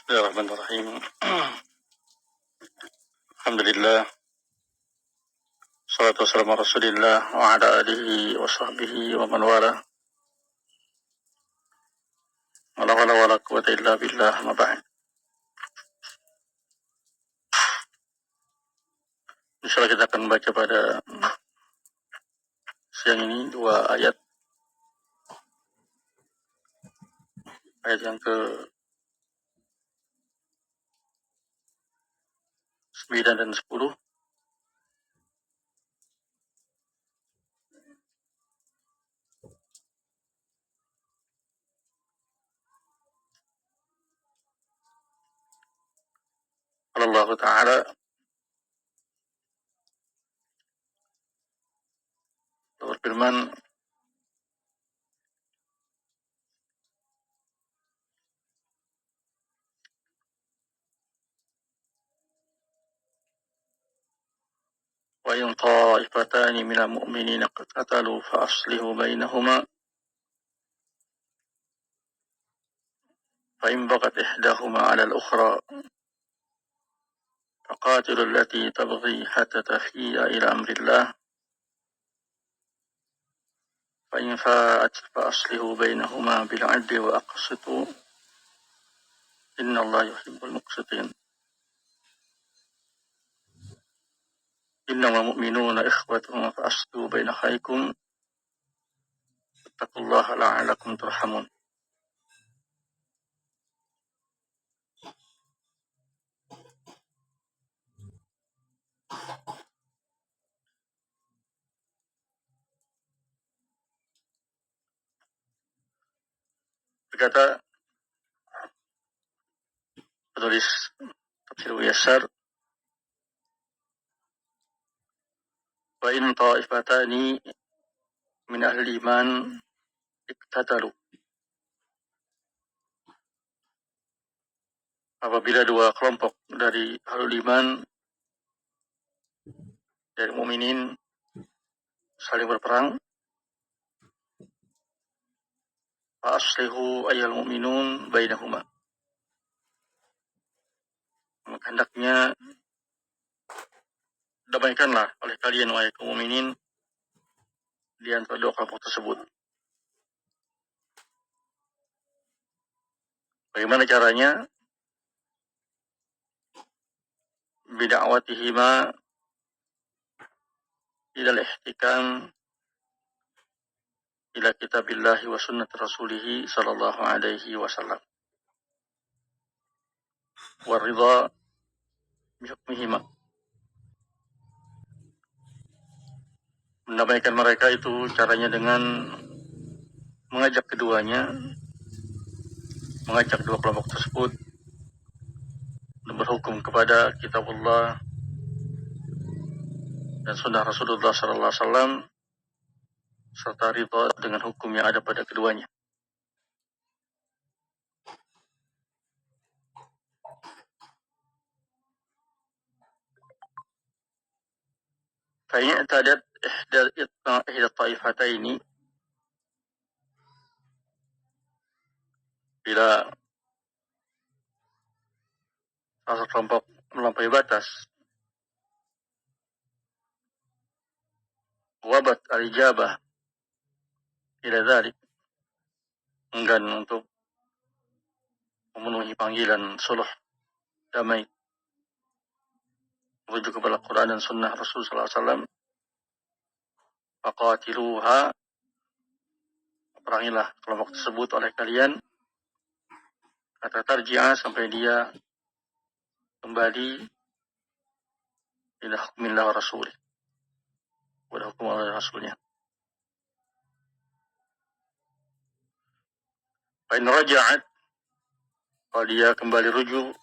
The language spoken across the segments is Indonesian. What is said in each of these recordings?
Bismillahirrahmanirrahim. Alhamdulillah. Salatu wassalamu ala Rasulillah wa ala alihi wa sahbihi wa man wala. Wala wala wala quwata illa billah ma ba'd. Insyaallah kita akan baca pada siang ini dua ayat. Ayat yang ke 9 dan 10. Allah Ta'ala berfirman, wa in ta'ifatani minal mu'minina qatatalu fa aslihu bainahuma fa in baghat ihdahuma 'ala al-ukhra faqatilu allati tabghi hatta tafi'a ila amrillah fa in fa'at fa aslihu bainahuma bil 'adli wa aqsitu innallaha yuhibbul muqsitin. Innamal mu'minuna ikhwatun fa aslihu baina akhaikum wattaqullaha la'allakum turhamun. Berkata penulis Tafsir Muyassar, wa in ta'ifatani min ahli iman iktatalu. Apabila dua kelompok dari ahlul iman, dari mukminin saling berperang, fa aslihu ayyal mu'minun bainahuma. Maka hendaknya damaikanlah oleh kalian wahai kaum mukminin di antara dua kelompok tersebut. Bagaimana caranya? Bida'watihima ila al-ihtikam ila kitabillahi wa sunnati rasulih sallallahu alaihi wasallam wa ridha bihukmihima. Mendamaikan mereka itu caranya dengan mengajak keduanya, mengajak dua kelompok tersebut berhukum kepada kitabullah dan sunnah Rasulullah sallallahu alaihi wasallam serta ridha dengan hukum yang ada pada keduanya. Fa in i'tadat ihda ta'ifataini, bila salah satu kelompok melampaui batas, wabat al-ijabah ila dzalik, enggan untuk memenuhi panggilan sulh damai merujuk kepada Quran dan sunnah Rasul sallallahu alaihi wasallam, faqatiluha, perangilah kelompok tersebut oleh kalian, kata tarji'ah, sampai dia kembali ila hukmillah wa rasulih, kepada hukum Allah dan Rasulnya. Fa in raja'at, kalau dia kembali rujuk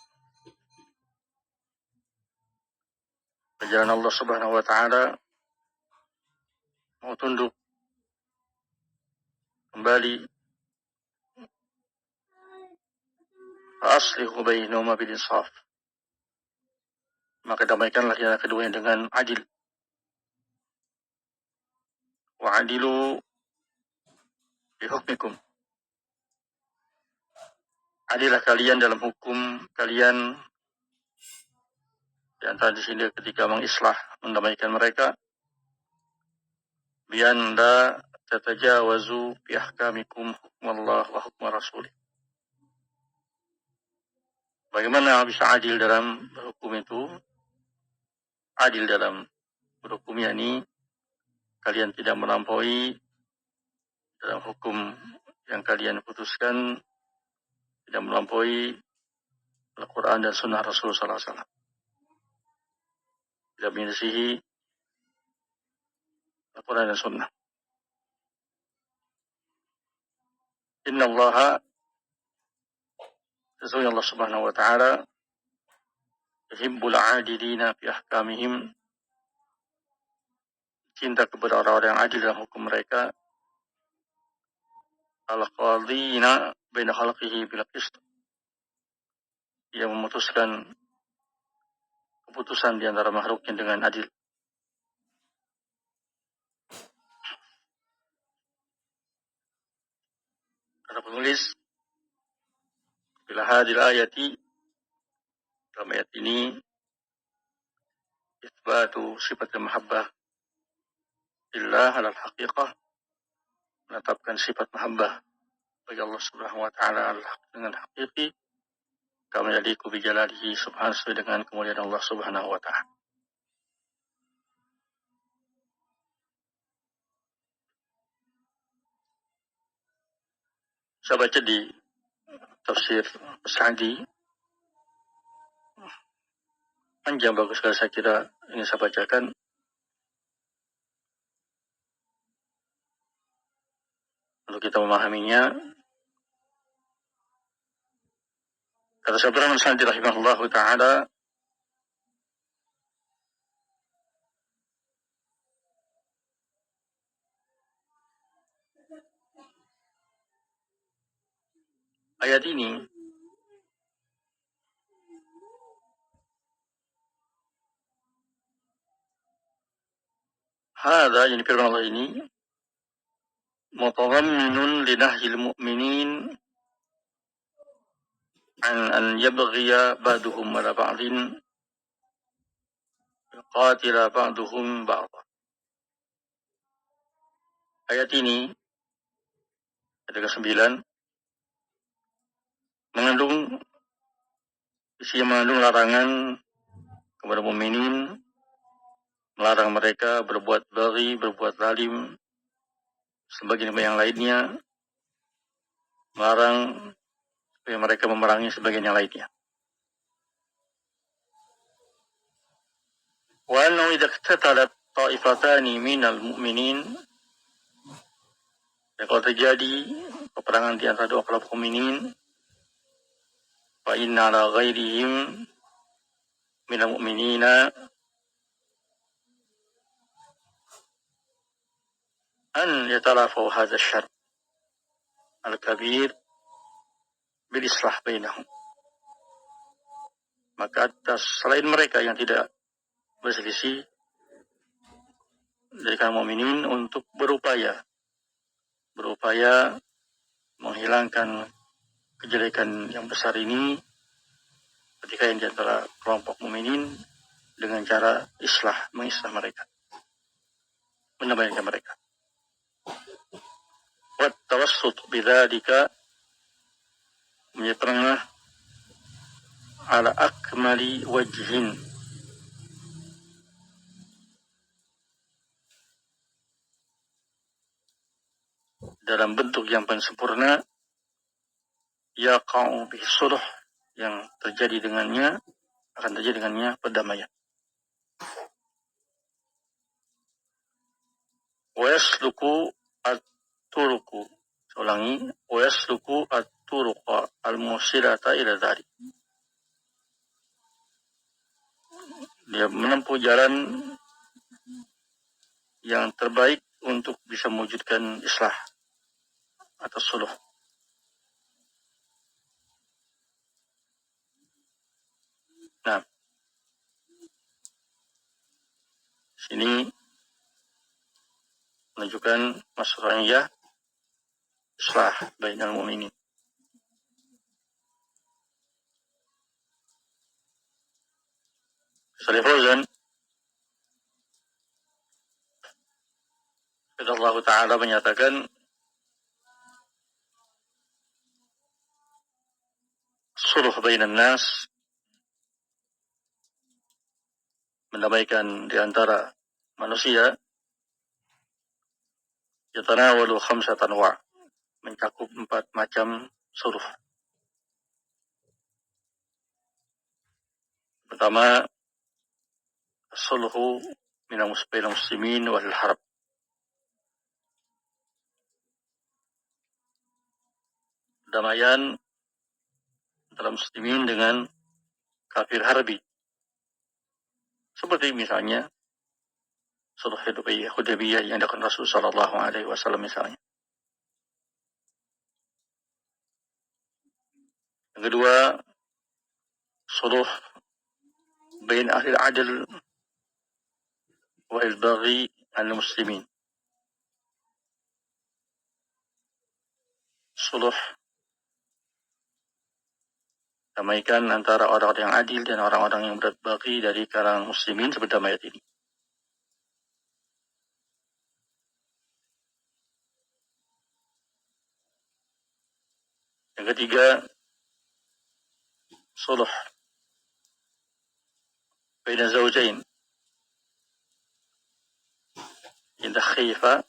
ke jalan Allah Subhanahu wa taala, mau tunduk kembali, fa aslihu bainahuma bil insaf, maka damaikanlah yang keduanya dengan adil. Wa adilu bi hukmikum, Adillah kalian dalam hukum kalian di antara di sini ketika mengislah, mendamaikan mereka. Bian la tatajawazu bi ahkamikum hukmallah wa hukma rasulih. Bagaimana bisa adil dalam berhukum itu? Adil dalam berhukum yakni kalian tidak melampaui dalam hukum yang kalian putuskan, tidak melampaui Al-Quran dan Sunnah Rasul Sallallahu Alaihi Wasallam. Tidak menyelisihi Al-Quran dan Sunnah. Inna Allah, sesungguhnya Allah Subhanahu Wa Taala, yuhibbul adilina fi ahkamihim, cinta kepada orang-orang yang adil dalam hukum mereka. Al-qadhina baina khalqihi bil qist, yang memutuskan keputusan di antara makhluknya dengan adil. Kata penulis, bila hadil ayati, dalam ayat ini isbatu sifat mahabbah lillah alal haqiqah, menetapkan sifat mahabbah bagi Allah Subhanahu wa taala dengan hakiki, kama yaliqu bi jalalihi subhanahu, sesuai dengan kemuliaan Allah Subhanahu wa taala. Saya baca di tafsir Sa'di, panjang bagus sekali, saya kira ini saya bacakan. Untuk kita memahaminya, kata Syekh Abdurrahman Sa'di rahimahullah ta'ala, ayat ini hada, yang firman Allah ini, mutadhamminun li nahyil mu'minin an yabghiya ba'duhum ala ba'din, qatila ba'duhum ba'dha. Ayat ini, ayat ke-9, mengandung larangan kepada mukminin, melarang mereka berbuat baghi, berbuat zalim sebagian yang lainnya, melarang supaya mereka memerangi sebagian yang lainnya. Wa annahu idza iqtatalat ta'ifatani minal mu'minin, dan kalau terjadi peperangan di antara dua kelompok mukminin, fa inna ala ghairihim minal mu'minina an yatalafu hadha syarr al-kabir bil islah bainahum. Maka atas selain mereka yang tidak berselisih dari kaum mukminin untuk berupaya menghilangkan kejelekan yang besar ini ketika yang di antara kelompok mukminin dengan cara mengislah mereka, mendamaikan mereka. Wa tawassut bidzalika, menjadi tengah, ala akmali wajhin, dalam bentuk yang paling sempurna, yaqa'u bihi sulh, yang akan terjadi dengannya perdamaian. Wa yasluku at-turuqu, ulangi, wa yasluku at-turuqa al-musilata ila dzalik, dia menempuh jalan yang terbaik untuk bisa mewujudkan islah atau suluh. Nah, sini menunjukkan maksudnya islah bainal mu'minin. Salih Fauzan Allah Ta'ala menyatakan sulh bainan nas, mendamaikan di antara manusia, yatanawalu khamsatan wa', mencakup 4 macam sulh. Pertama, sulhu minal muslimin wal harb, damaian antara muslimin dengan kafir harbi, seperti misalnya sulh Hudaybiyah yang dilakukan Rasul sallallahu alaihi wasallam misalnya. Yang kedua, sulh bain ahli al-adl wa al-baghi al-muslimin, sulh damaikan antara orang-orang yang adil dan orang-orang yang berbaghi dari kalangan muslimin seperti ayat ini. Yang ketiga, sulh baina zawjain idza khifa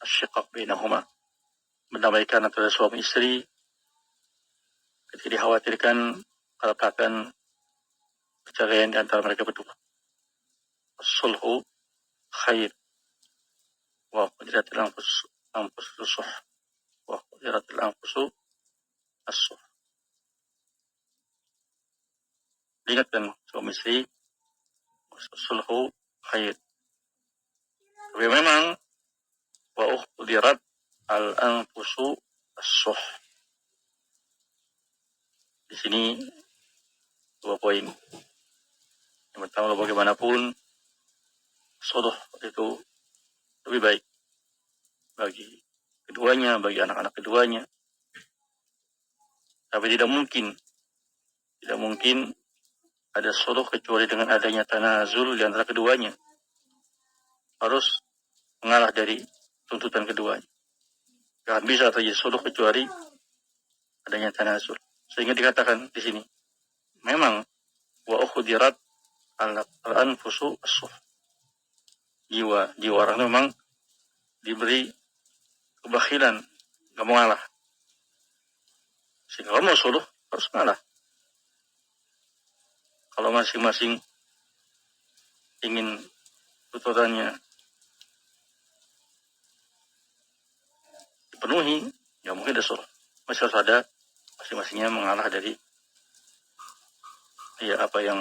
asyiqaq bainahuma, mendamaikan antara suami istri ketika dikhawatirkan keretakan perceraian di antara mereka berdua. Sulhu khair wa qudiratil anfus suh wa qudiratil anfusu as-suh. Ingatkan suami istri, sulhu khair. Tapi memang wa ukhdirat al-anfusu as-suh. Di sini 2 poin. Yang pertama, bagaimanapun sulh itu lebih baik bagi keduanya, bagi anak-anak keduanya. Tapi tidak mungkin ada sulh kecuali dengan adanya tanazul di antara keduanya. Harus mengalah dari tuntutan keduanya. Tidak bisa terjadi sulh kecuali adanya tanazul. Sehingga dikatakan di sini, memang wa ukhdirat al-anfusu as-suh. Jiwa orang memang diberi kebakhilan, nggak mau ngalah. Sehingga kalau mau sulh harus ngalah. Kalau masing-masing ingin tuntutannya dipenuhi, ya mungkin ada sulh. Masih harus ada masing-masingnya mengalah dari apa yang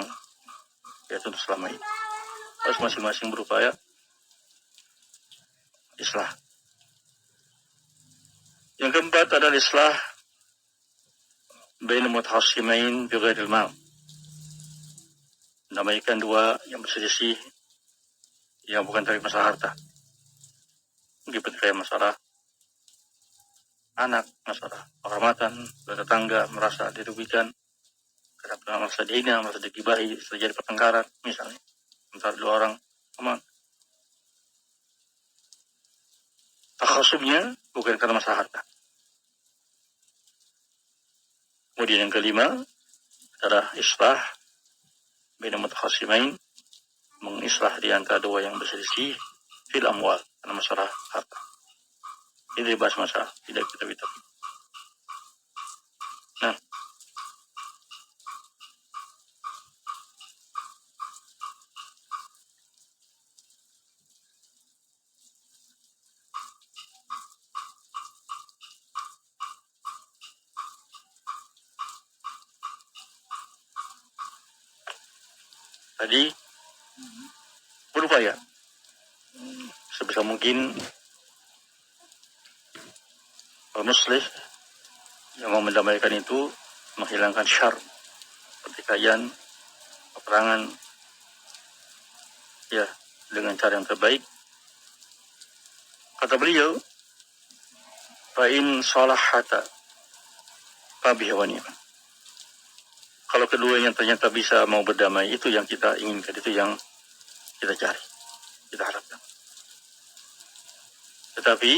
dia tuntut selama ini. Harus masing-masing berupaya islah. Yang keempat adalah islah bain mutakhasimain bi ghairil mal, damaikan 2 yang berselisih yang bukan dari masalah harta. Mungkin kayak masalah anak, masalah kehormatan, tetangga merasa dirugikan, karena merasa dihina, merasa digibahi, terjadi pertengkaran misalnya antara 2 orang teman. Takhasumnya bukan karena masalah harta. Kemudian yang kelima adalah islah baina mutakhasimain, mengislah di antara 2 yang berselisih fil amwal, karena masalah harta. Ini dibahas masalah, tidak kita bicara. Nah, tadi berupaya sebisa mungkin muslih yang mau mendamaikan itu menghilangkan syar, pertikaian, peperangan, ya, dengan cara yang terbaik. Kata beliau, fa in salahata fa bihi wa ni'ma. Kalau keduanya ternyata bisa mau berdamai, itu yang kita inginkan, itu yang kita cari, kita harapkan. Tetapi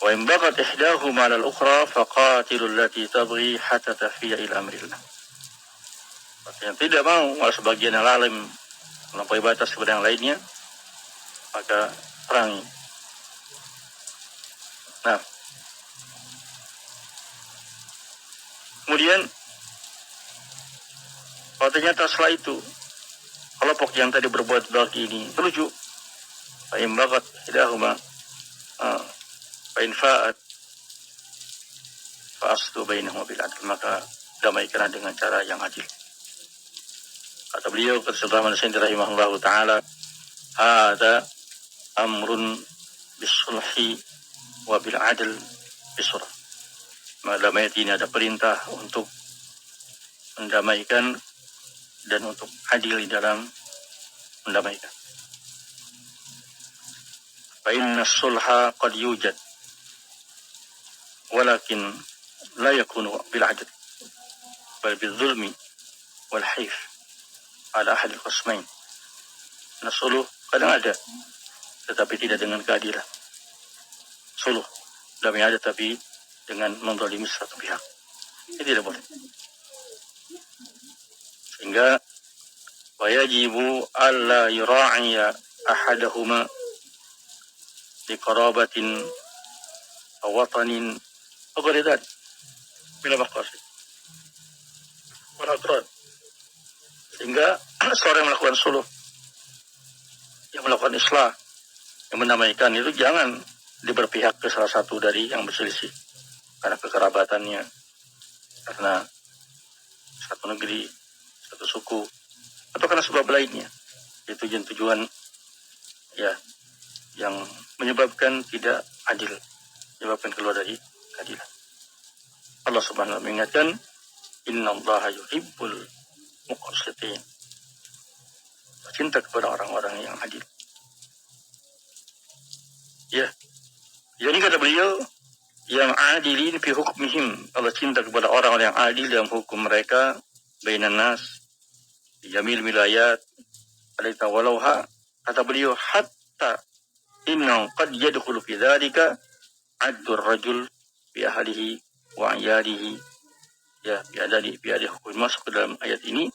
wa in baghat ihdahuma 'ala al-ukhra faqatilul lati tabghi hatta tafiya ila amrillah. Yang tidak mau, malah sebagian yang lalim melampaui batas kepada yang lainnya, maka perangi. Nah, kemudian kalau ternyata setelah itu kelompok yang tadi berbuat baghi ini terlucu, fa in baghat ihdahuma fa in fa'at fa aslu bainahuma bil adl, maka damaikan dengan cara yang adil. Kata beliau, kata Syekh Rahman As-Sindi rahimahullahu taala, hada amrun bisulhi wa bil adl bisurah. Damai ini ada perintah untuk mendamaikan dan untuk adil di dalam mendamaikan. Fa inna sulha qad yujad walakin la yakunu bil adl bal bil zulmi wal haif ala ahad al-qismain. Nah, suluh kadang ada, tetapi tidak dengan keadilan. Suluh damai ada, tapi dengan menzalimi satu pihak. Ini tidak boleh. Sehingga wajibu alla yura'iya ahadahuma liqarabatin aw watanin aw ghairi dhalik min al-maqasid wal adrar. Sehingga seorang yang melakukan suluh, yang melakukan islah, yang mendamaikan, itu jangan diberpihak ke salah satu dari yang berselisih karena kekerabatannya, karena satu negeri, satu suku, atau karena sebab lainnya. Itu tujuan ya yang menyebabkan tidak adil, menyebabkan keluar dari keadilan. Allah Subhanahu wa ta'ala mengingatkan, innallaha yuhibbul muqsitin. Cinta kepada orang-orang yang adil. Ya, jadi kata beliau, yang adilin fi hukmihim, Allah cinta kepada orang-orang yang adil dalam hukum mereka, bainan nas, jamil wilayat, alaita walauha, kata beliau, hatta innahu qad yadkhulu fi dzalika addur rajul bi ahlihi wa ayadihi. Ya, biadali hukum masuk ke dalam ayat ini,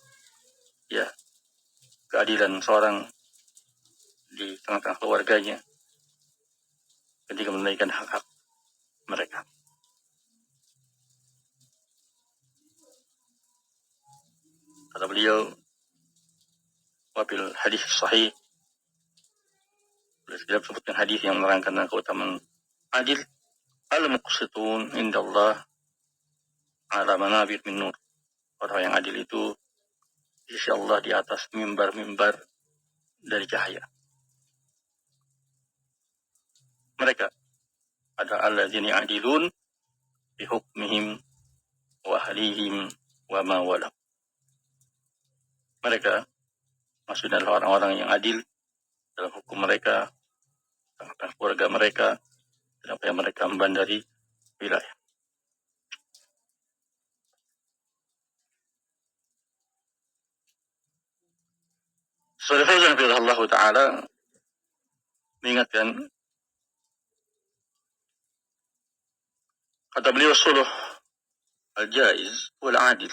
ya, keadilan seorang di tengah-tengah keluarganya ketika menunaikan hak-hak mereka. Kata beliau, wabil hadis sahih, beliau sebutkan hadis yang menerangkan keutamaan adil, al-muqsitun indallah ala manabir min nur. Orang yang adil itu di sisi Allah di atas mimbar-mimbar dari cahaya. Mereka ada alladzina adilun bi hukmihim wa ahlihim wa ma wala. Mereka maksudnya adalah orang-orang yang adil dalam hukum mereka, tentang keluarga mereka, dan apa yang mereka emban dari wilayah. Saudara Fauzan Allah Ta'ala mengingatkan, kata beliau, suluh al-jaiz wal adil.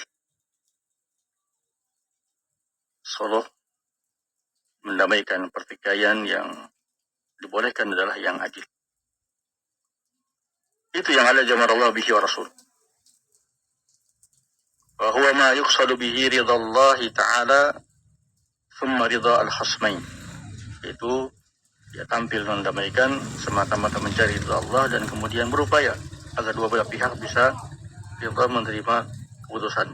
Suluh mendamaikan pertikaian yang dibolehkan adalah yang adil. Itu yang ala jamar Allah bihi wa rasul. Wa huwa ma yuqsadu bihi ridallahi ta'ala thumma ridha al-khasmain. Itu dia tampil mendamaikan semata-mata mencari ridha Allah dan kemudian berupaya agar dua belah pihak bisa ridha menerima keputusan.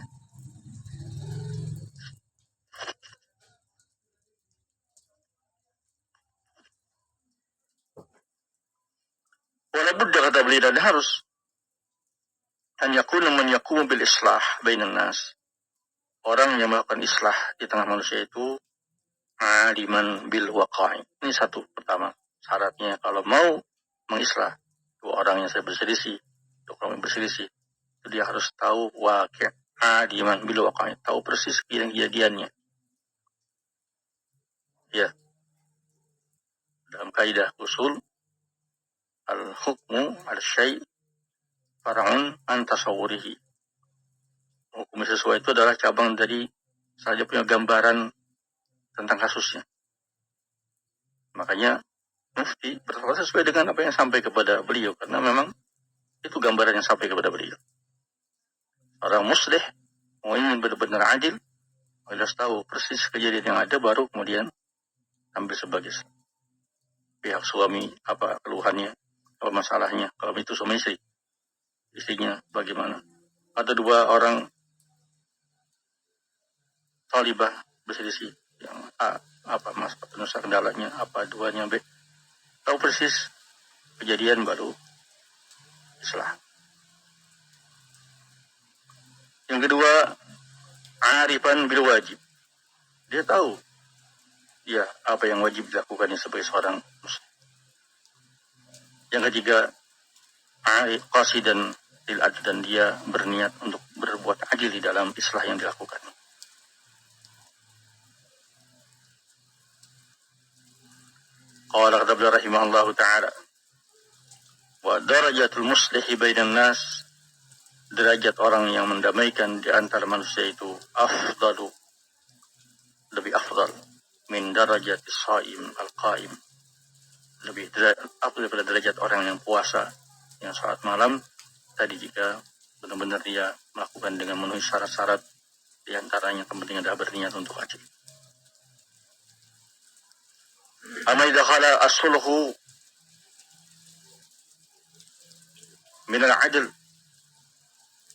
Walaupun kata beliau, dan harus an yakuna man yaqumu bil islah bainan nas. Orang yang melakukan islah di tengah manusia itu aliman bil waqa'i. Ini satu pertama syaratnya kalau mau mengislah dua orang yang berselisih, dua orang yang berselisih, Dia harus tahu waqi' adiman bil waqi', tahu persis kejadiannya. Ya. Dalam kaidah usul al-hukmu al-syai' far'un an tasawwurihi. Hukum sesuai itu adalah cabang dari saja punya gambaran tentang kasusnya. Makanya mufti berfatwa sesuai dengan apa yang sampai kepada beliau, karena memang itu gambaran yang sampai kepada beliau. Orang muslih mau ingin benar-benar adil, harus tahu persis kejadian yang ada, baru kemudian ambil sebagai pihak suami apa keluhannya, apa masalahnya. Kalau itu suami istri, istrinya bagaimana. Ada dua orang talibah berselisih, yang A apa mas penusa kendalanya, apa duanya B, tahu persis kejadian baru islah. Yang kedua, arifan bil wajib. Dia tahu ya apa yang wajib dilakukannya sebagai seorang muslim. Yang ketiga, qasidan lil adl, dan dia berniat untuk berbuat adil di dalam islah yang dilakukan. Qala kata beliau rahimahullahu ta'ala, wa darajatul muslihi bainan nas, derajat orang yang mendamaikan di antara manusia itu afdalu, lebih afdal min darajat shaim al-qaim, lebih afdal daripada derajat orang yang puasa yang salat malam tadi, jika benar-benar dia melakukan dengan memenuhi syarat-syarat, di antaranya kepentingan dia berniat untuk adil. Amma idza khala as-sulhu min al-'adl,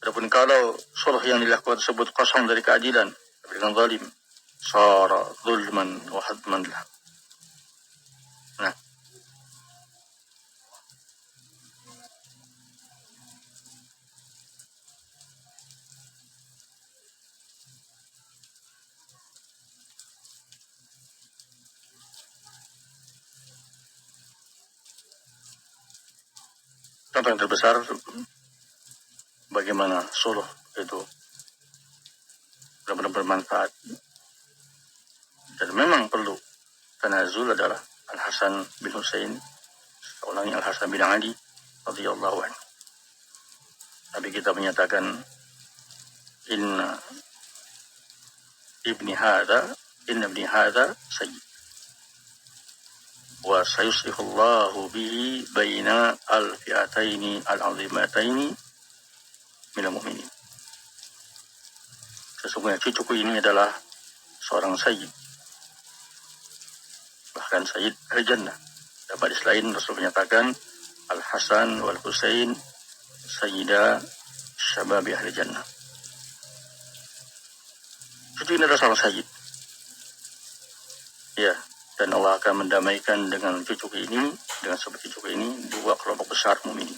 adapun kalau sulh yang dilakukan tersebut kosong dari keadilan, dengan zalim, sara zulman wa hadman lah. Nah, contoh yang terbesar bagaimana sulh itu benar-benar bermanfaat dan memang perlu tanazul adalah Al-Hasan bin Husain, seolahnya Al-Hasan bin Ali radhiyallahu anhu. Nabi kita menyatakan, inna ibni hadha sayyid wa sayuslihullahu bihi baina al-fi'ataini al-'azimataini minal mu'minin. Sesungguhnya cucuku ini adalah seorang sayyid, bahkan sayyid al-jannah. Dalam hadis lain Rasul menyatakan, Al-Hasan wal Husain sayyida syababi ahli jannah. Cucu ini adalah seorang sayyid. Ya, dan Allah akan mendamaikan dengan cucuku ini, dengan seperti cucuku ini, dua kelompok besar mukminin.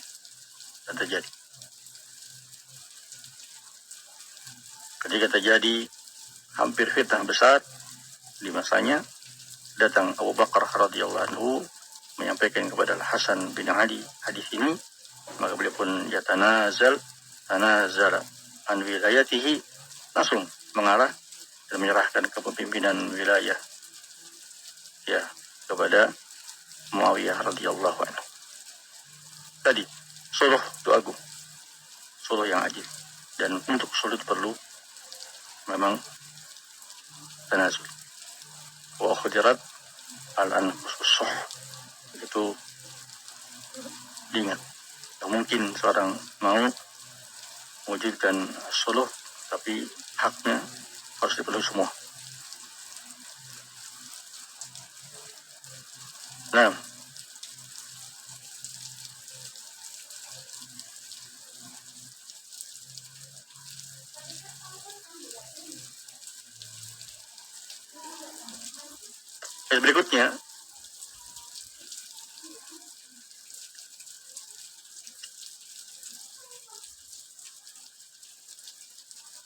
Dan terjadi. Ketika terjadi hampir fitnah besar di masanya, datang Abu Bakar radhiyallahu anhu menyampaikan kepada Al-Hasan bin Ali hadis ini, maka beliau pun tanazala an wilayatihi, langsung mengalah dan menyerahkan kepemimpinan wilayah ya kepada Muawiyah radhiyallahu anhu. Tadi sulh itu agung, sulh yang adil, dan untuk sulh itu perlu memang tanazul. Wa khudirat al-anfusus suh, itu diingat. Tak mungkin seorang mau mewujudkan sulh tapi haknya harus dipenuhi semua. Nah, berikutnya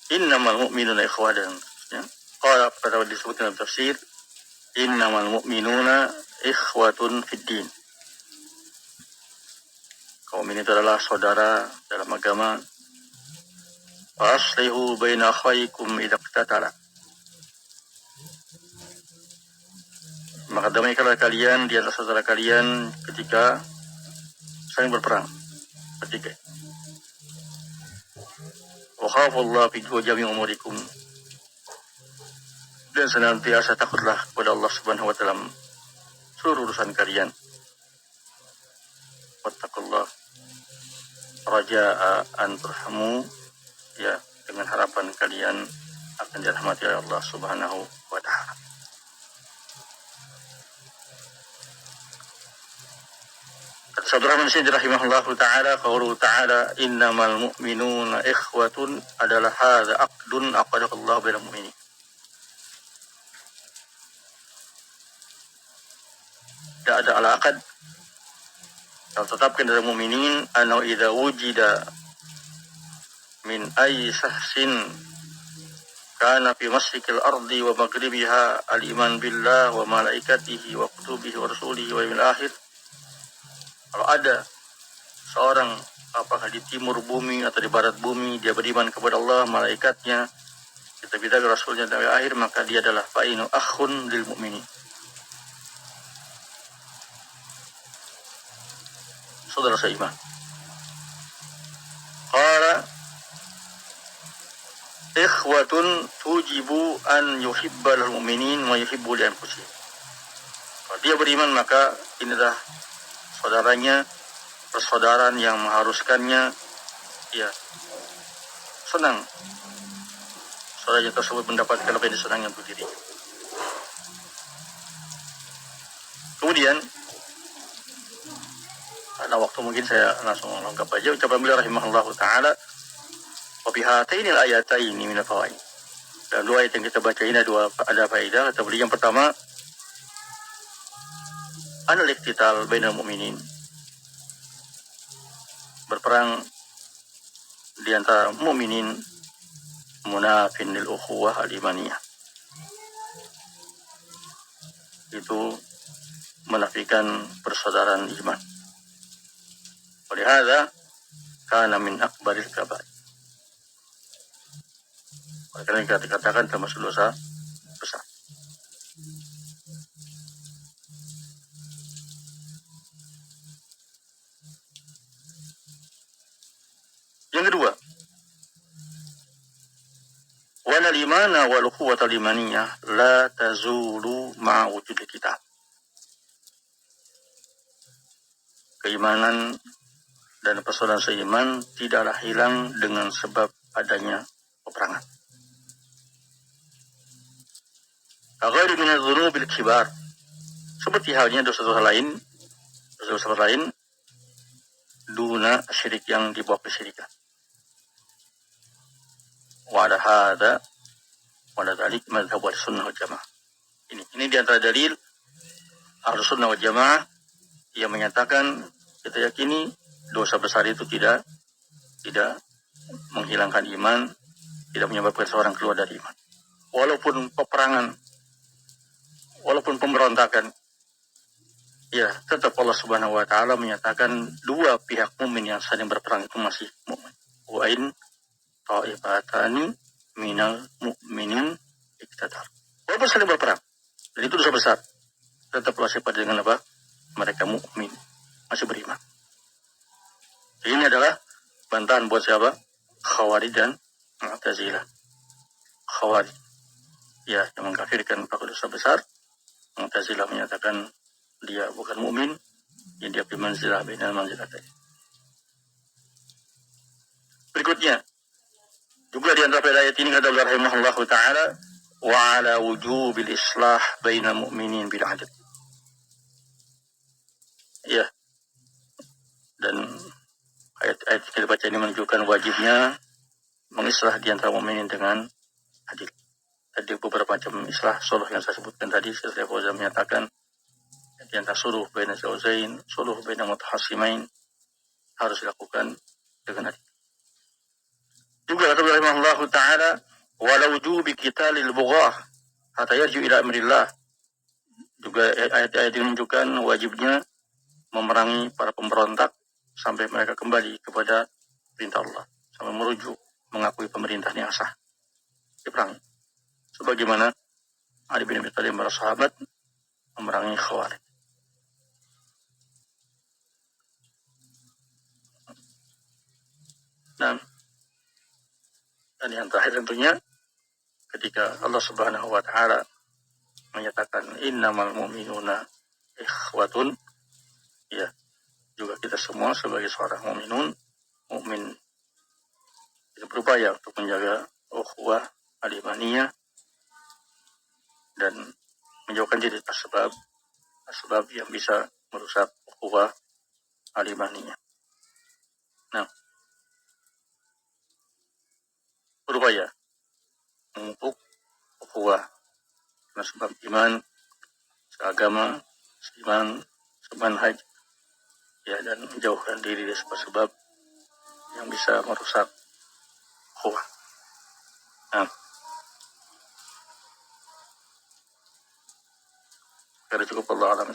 innamal mu'minuna ikhwatan, ya. Qala pada disebut dalam tafsir, innamal mu'minuna ikhwatun fid din. Kaum ini adalah saudara dalam agama, wa aslihu baina akhawaykum idza iqtatala. Maka damaikanlah kalian di antara saudara kalian ketika saling berperang. Ketika wa khafullah fi jami' umurikum, dan senantiasa takutlah kepada Allah Subhanahu wa taala seluruh urusan kalian. Wattaqullah raja'a an turhamu, ya, dengan harapan kalian akan dirahmati oleh Allah Subhanahu wa taala. Kata Abdurrahman Sa'id rahimahullahu taala, qauluhu ta'ala innamal mu'minuna ikhwatun adalah hadza aqdun aqadahu Allah bainal mu'minin. Tidak ada al-aqad yang tetapkan dari mukminin, anau idza wujida min ayyi sahsin kana fi masrikil ardi wa maghribiha al-iman billah wa malaikatihi wa kutubihi wa rasulihi wa yawmil akhir. Kalau ada seorang apakah di timur bumi atau di barat bumi dia beriman kepada Allah, malaikatnya, kitab-kitab rasulnya dan akhir, maka dia adalah fa'inu akhun lil mu'minin, saudara seiman. Qala ikhwatun tujibu an yuhibbal mu'minin wa yuhibbu li anfusihim. Kalau dia beriman maka inilah saudaranya, persaudaraan yang mengharuskannya, ya, senang saudaranya tersebut mendapatkan apa yang disenangi untuk dirinya. Kemudian ada waktu mungkin saya langsung lengkap aja ucapan beliau rahimahullahu taala, wa bihatainil ayataini min fawaid. Dan dua ayat yang kita baca ini ada faedah. Kata beliau yang pertama, anal iqtital bainal mu'minin, berperang di antara mukminin, munafin lil ukhuwah al-imaniyah, itu menafikan persaudaraan iman. Oleh hadza kana min akbaril kabair, karena kita dikatakan termasuk dosa besar. Yang kedua, wal imana wal quwwata limaniyah la tazulu ma'a wujudi kitab. Keimanan dan persaudaraan seiman tidaklah hilang dengan sebab adanya peperangan. Aghairi min adz-dzunubil kibar, seperti halnya dosa-dosa lain, duna syirik, yang di bawah kesyirikan. Wa ala hadza wa ala dzalik madzhab sunnah wal jamaah. Ini di antara dalil Ahlus Sunnah wal Jamaah yang menyatakan kita yakini dosa besar itu tidak menghilangkan iman, tidak menyebabkan seorang keluar dari iman. Walaupun peperangan, walaupun pemberontakan, ya tetap Allah Subhanahu wa taala menyatakan dua pihak mukmin yang saling berperang itu masih mukmin. Wa in ta'ifatani minal mu'minin iqtatal. Walaupun saling berperang, dan itu dosa besar, tetaplah sifat dengan apa? Mereka mukmin, masih beriman. Ini adalah bantahan buat siapa? Khawarij dan Mu'tazilah. Khawarij, ya, yang mengkafirkan pelaku dosa besar. Mu'tazilah menyatakan dia bukan mukmin, yang dia bimanzilah bainal manzilatain. Berikutnya, juga di antara ayat ini kata Allah rahimahullahu taala, wa ala wujubil islah bainal mu'minin bil adl. Ya. Dan ayat-ayat kita baca ini menunjukkan wajibnya mengislah di antara mukminin dengan adil. Tadi beberapa macam islah suluh yang saya sebutkan tadi, Syekh Fauzan menyatakan di antara suluh baina zawjain, suluh baina mutahassimain harus dilakukan dengan adil. Juga kata Allah rahimahullahu taala, wala wujubi qitalil bughah hatta yarju ila amrillah. Juga ayat-ayat ini menunjukkan wajibnya memerangi para pemberontak sampai mereka kembali kepada perintah Allah, sampai merujuk mengakui pemerintahan yang sah, diperangi. Sebagaimana Ali bin Abi Thalib para sahabat memerangi Khawarij. Dan yang terakhir tentunya ketika Allah Subhanahu wa taala menyatakan innamal mu'minuna ikhwatun, ya, juga kita semua sebagai seorang mukmin kita berupaya untuk menjaga ukhuwah al-imaniyah dan menjauhkan diri asbab yang bisa merusak ukhuwah al-imaniyah. Nah, berupaya memupuk ukhuwah karena sebab iman, seagama, seiman, semanhaj, ya, dan menjauhkan diri dari sebab-sebab yang bisa merusak ukhuwah. Nah, karena cukup Allah alam.